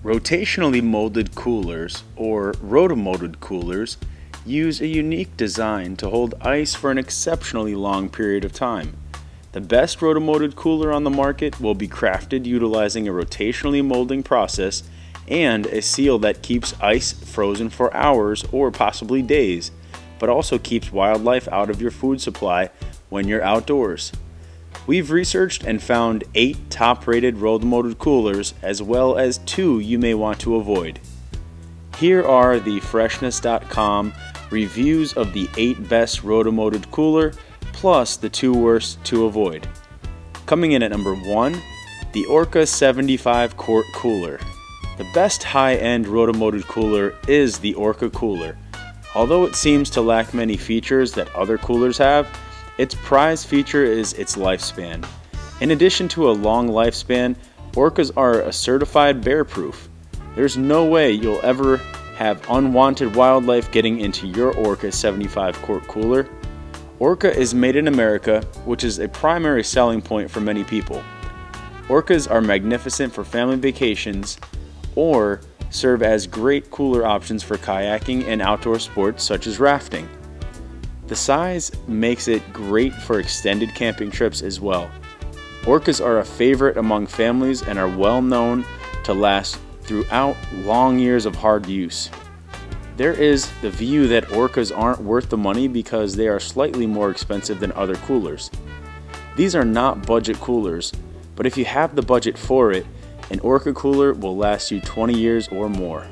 Rotationally molded coolers, or rotomolded coolers, use a unique design to hold ice for an exceptionally long period of time. The best rotomolded cooler on the market will be crafted utilizing a rotationally molding process and a seal that keeps ice frozen for hours or possibly days, but also keeps wildlife out of your food supply when you're outdoors. We've researched and found 8 top-rated rotomolded coolers as well as 2 you may want to avoid. Here are the Freshness.com reviews of the 8 best rotomolded cooler plus the 2 worst to avoid. Coming in at number 1, the Orca 75 Quart Cooler. The best high-end rotomolded cooler is the Orca cooler. Although it seems to lack many features that other coolers have, its prized feature is its lifespan. In addition to a long lifespan, Orcas are a certified bear-proof. There's no way you'll ever have unwanted wildlife getting into your Orca 75 Quart cooler. Orca is made in America, which is a primary selling point for many people. Orcas are magnificent for family vacations or serve as great cooler options for kayaking and outdoor sports such as rafting. The size makes it great for extended camping trips as well. Orcas are a favorite among families and are well known to last throughout long years of hard use. There is the view that Orcas aren't worth the money because they are slightly more expensive than other coolers. These are not budget coolers, but if you have the budget for it, an Orca cooler will last you 20 years or more.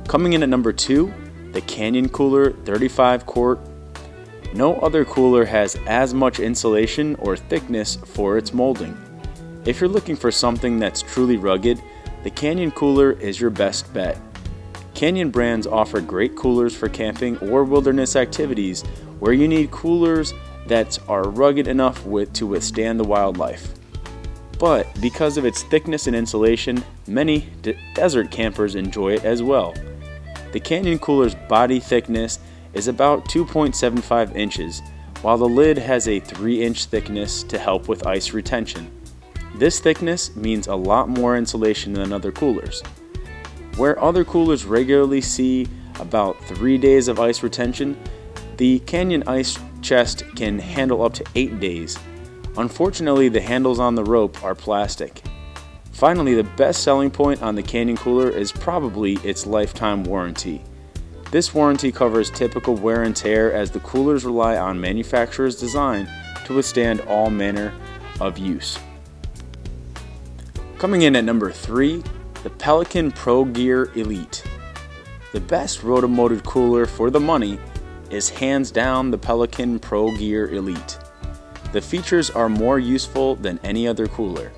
Coming in at number 2, the Canyon Cooler 35 Quart. No other cooler has as much insulation or thickness for its molding. If you're looking for something that's truly rugged, the Canyon Cooler is your best bet. Canyon brands offer great coolers for camping or wilderness activities where you need coolers that are rugged enough to withstand the wildlife. But because of its thickness and insulation, many desert campers enjoy it as well. The Canyon Cooler's body thickness is about 2.75 inches, while the lid has a 3-inch thickness to help with ice retention. This thickness means a lot more insulation than other coolers. Where other coolers regularly see about 3 days of ice retention, the Canyon ice chest can handle up to 8 days. Unfortunately, the handles on the rope are plastic. Finally, the best selling point on the Canyon Cooler is probably its lifetime warranty. This warranty covers typical wear and tear as the coolers rely on manufacturer's design to withstand all manner of use. Coming in at number 3, the Pelican ProGear Elite. The best rotomolded cooler for the money is hands down the Pelican ProGear Elite. The features are more useful than any other cooler.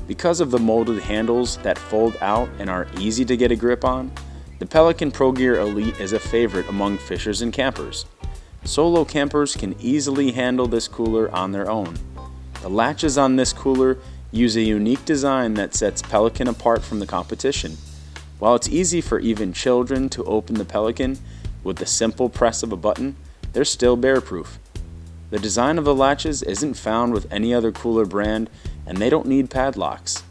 Because of the molded handles that fold out and are easy to get a grip on, the Pelican ProGear Elite is a favorite among fishers and campers. Solo campers can easily handle this cooler on their own. The latches on this cooler use a unique design that sets Pelican apart from the competition. While it's easy for even children to open the Pelican with the simple press of a button, they're still bear-proof. The design of the latches isn't found with any other cooler brand, and they don't need padlocks.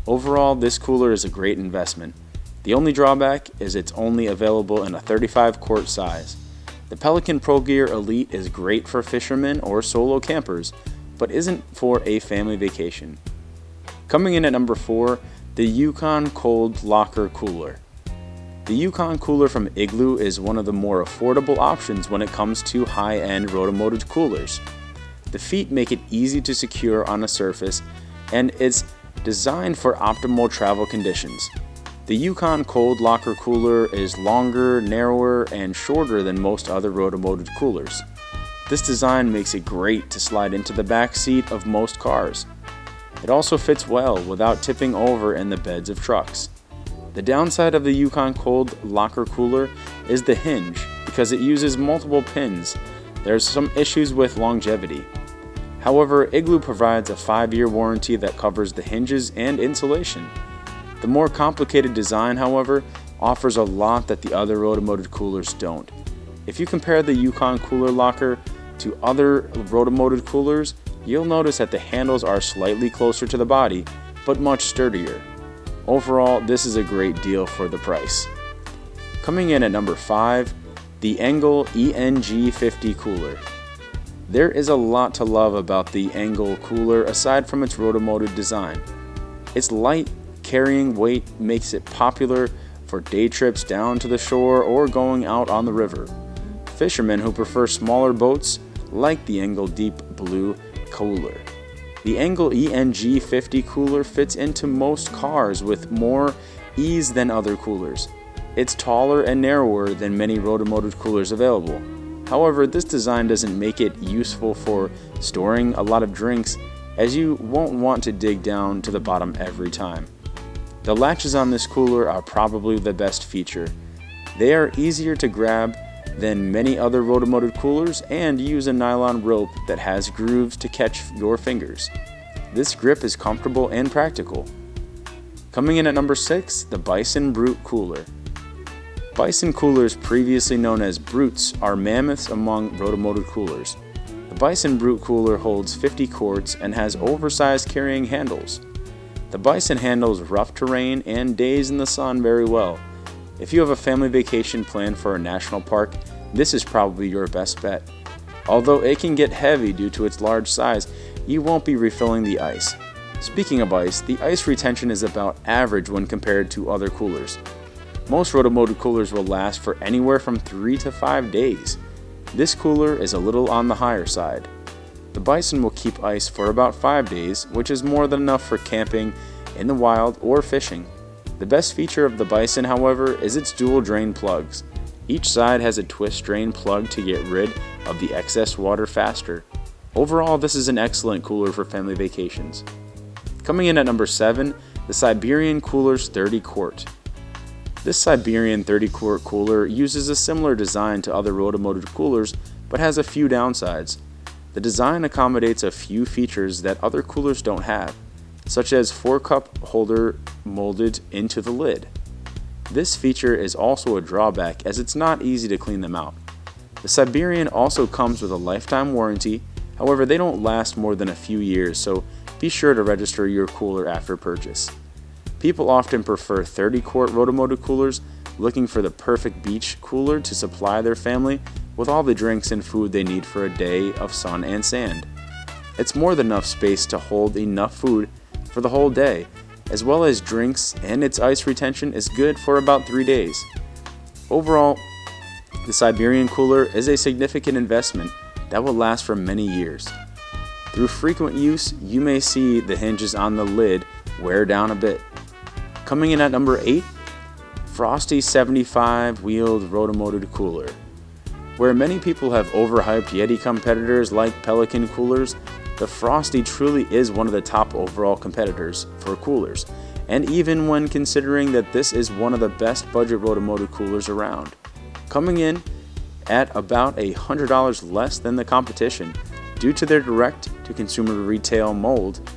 Overall, this cooler is a great investment. The only drawback is it's only available in a 35 quart size. The Pelican ProGear Elite is great for fishermen or solo campers, but isn't for a family vacation. Coming in at number 4, the Yukon Cold Locker Cooler. The Yukon cooler from Igloo is one of the more affordable options when it comes to high-end rotomolded coolers. The feet make it easy to secure on a surface, and it's designed for optimal travel conditions. The Yukon Cold Locker Cooler is longer, narrower, and shorter than most other rotomolded coolers. This design makes it great to slide into the back seat of most cars. It also fits well without tipping over in the beds of trucks. The downside of the Yukon Cold Locker Cooler is the hinge because it uses multiple pins. There's some issues with longevity. However, Igloo provides a 5-year warranty that covers the hinges and insulation. The more complicated design, however, offers a lot that the other rotomolded coolers don't. If you compare the Yukon Cooler Locker to other rotomolded coolers, you'll notice that the handles are slightly closer to the body, but much sturdier. Overall, this is a great deal for the price. Coming in at number 5, the Engel ENG50 cooler. There is a lot to love about the Engel cooler aside from its rotomolded design. Its light carrying weight makes it popular for day trips down to the shore or going out on the river. Fishermen who prefer smaller boats like the Engel Deep Blue cooler. The Engel ENG50 cooler fits into most cars with more ease than other coolers. It's taller and narrower than many rotomolded coolers available. However, this design doesn't make it useful for storing a lot of drinks, as you won't want to dig down to the bottom every time. The latches on this cooler are probably the best feature. They are easier to grab than many other rotomolded coolers and use a nylon rope that has grooves to catch your fingers. This grip is comfortable and practical. Coming in at number 6, the Bison Brute Cooler. Bison coolers, previously known as Brutes, are mammoths among rotomolded coolers. The Bison Brute cooler holds 50 quarts and has oversized carrying handles. The Bison handles rough terrain and days in the sun very well. If you have a family vacation planned for a national park, this is probably your best bet. Although it can get heavy due to its large size, you won't be refilling the ice. Speaking of ice, the ice retention is about average when compared to other coolers. Most rotomolded coolers will last for anywhere from 3 to 5 days. This cooler is a little on the higher side. The Bison will keep ice for about 5 days, which is more than enough for camping in the wild or fishing. The best feature of the Bison, however, is its dual drain plugs. Each side has a twist drain plug to get rid of the excess water faster. Overall, this is an excellent cooler for family vacations. Coming in at number 7, the Siberian Cooler's 30 Quart. This Siberian 30 quart cooler uses a similar design to other rotomolded coolers, but has a few downsides. The design accommodates a few features that other coolers don't have, such as 4-cup holder molded into the lid. This feature is also a drawback as it's not easy to clean them out. The Siberian also comes with a lifetime warranty, however they don't last more than a few years, so be sure to register your cooler after purchase. People often prefer 30-quart rotomolded coolers, looking for the perfect beach cooler to supply their family with all the drinks and food they need for a day of sun and sand. It's more than enough space to hold enough food for the whole day, as well as drinks, and its ice retention is good for about 3 days. Overall, the Siberian cooler is a significant investment that will last for many years. Through frequent use, you may see the hinges on the lid wear down a bit. Coming in at number 8, Frosty 75-wheeled rotomolded cooler. Where many people have overhyped Yeti competitors like Pelican coolers, the Frosty truly is one of the top overall competitors for coolers, and even when considering that this is one of the best budget rotomolded coolers around. Coming in at about $100 less than the competition due to their direct-to-consumer retail mold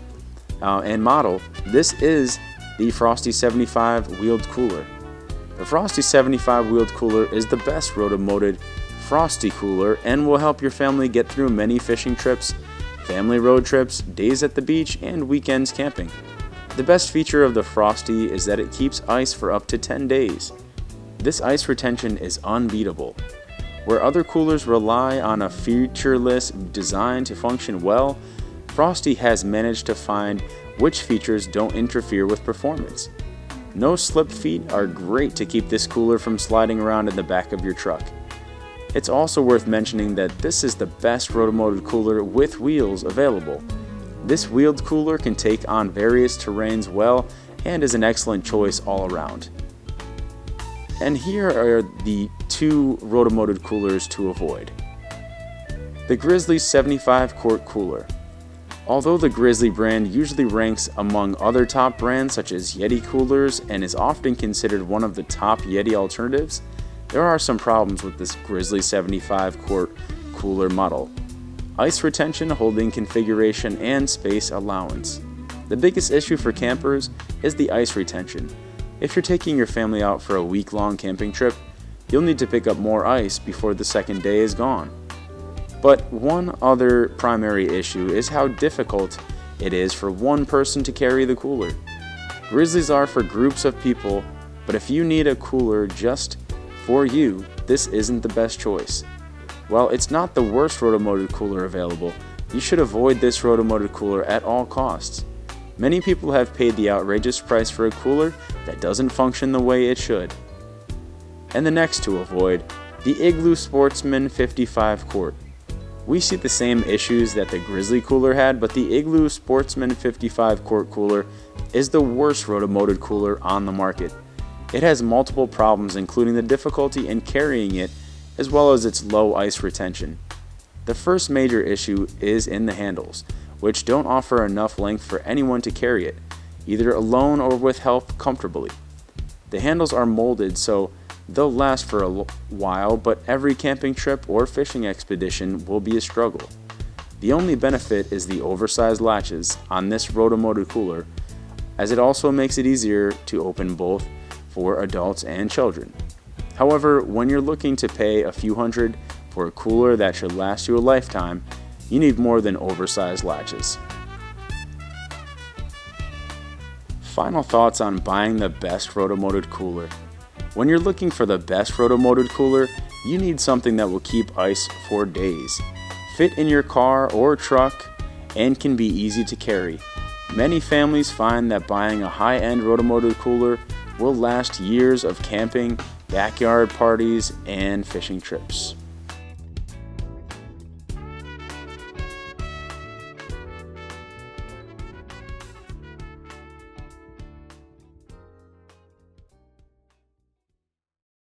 and model, this is the Frosty 75-wheeled cooler. The Frosty 75-wheeled cooler is the best rotomolded Frosty cooler and will help your family get through many fishing trips, family road trips, days at the beach, and weekends camping. The best feature of the Frosty is that it keeps ice for up to 10 days. This ice retention is unbeatable. Where other coolers rely on a featureless design to function well, Frosty has managed to find which features don't interfere with performance. No slip feet are great to keep this cooler from sliding around in the back of your truck. It's also worth mentioning that this is the best rotomolded cooler with wheels available. This wheeled cooler can take on various terrains well and is an excellent choice all around. And here are the 2 rotomolded coolers to avoid. The Grizzly 75-quart cooler. Although the Grizzly brand usually ranks among other top brands such as Yeti coolers and is often considered one of the top Yeti alternatives, there are some problems with this Grizzly 75-quart cooler model. Ice retention, holding configuration, and space allowance. The biggest issue for campers is the ice retention. If you're taking your family out for a week-long camping trip, you'll need to pick up more ice before the second day is gone. But one other primary issue is how difficult it is for one person to carry the cooler. Grizzlies are for groups of people, but if you need a cooler just for you, this isn't the best choice. While it's not the worst rotomolded cooler available, you should avoid this rotomolded cooler at all costs. Many people have paid the outrageous price for a cooler that doesn't function the way it should. And the next to avoid, the Igloo Sportsman 55 Quart. We see the same issues that the Grizzly cooler had, but the Igloo Sportsman 55 Quart cooler is the worst rotomolded cooler on the market. It has multiple problems, including the difficulty in carrying it, as well as its low ice retention. The first major issue is in the handles, which don't offer enough length for anyone to carry it, either alone or with help comfortably. The handles are molded, so they'll last for a while, but every camping trip or fishing expedition will be a struggle. The only benefit is the oversized latches on this rotomolded cooler, as it also makes it easier to open both for adults and children. However, when you're looking to pay a few hundred for a cooler that should last you a lifetime, you need more than oversized latches. Final thoughts on buying the best rotomolded cooler. When you're looking for the best rotomolded cooler, you need something that will keep ice for days, fit in your car or truck, and can be easy to carry. Many families find that buying a high-end rotomolded cooler will last years of camping, backyard parties, and fishing trips.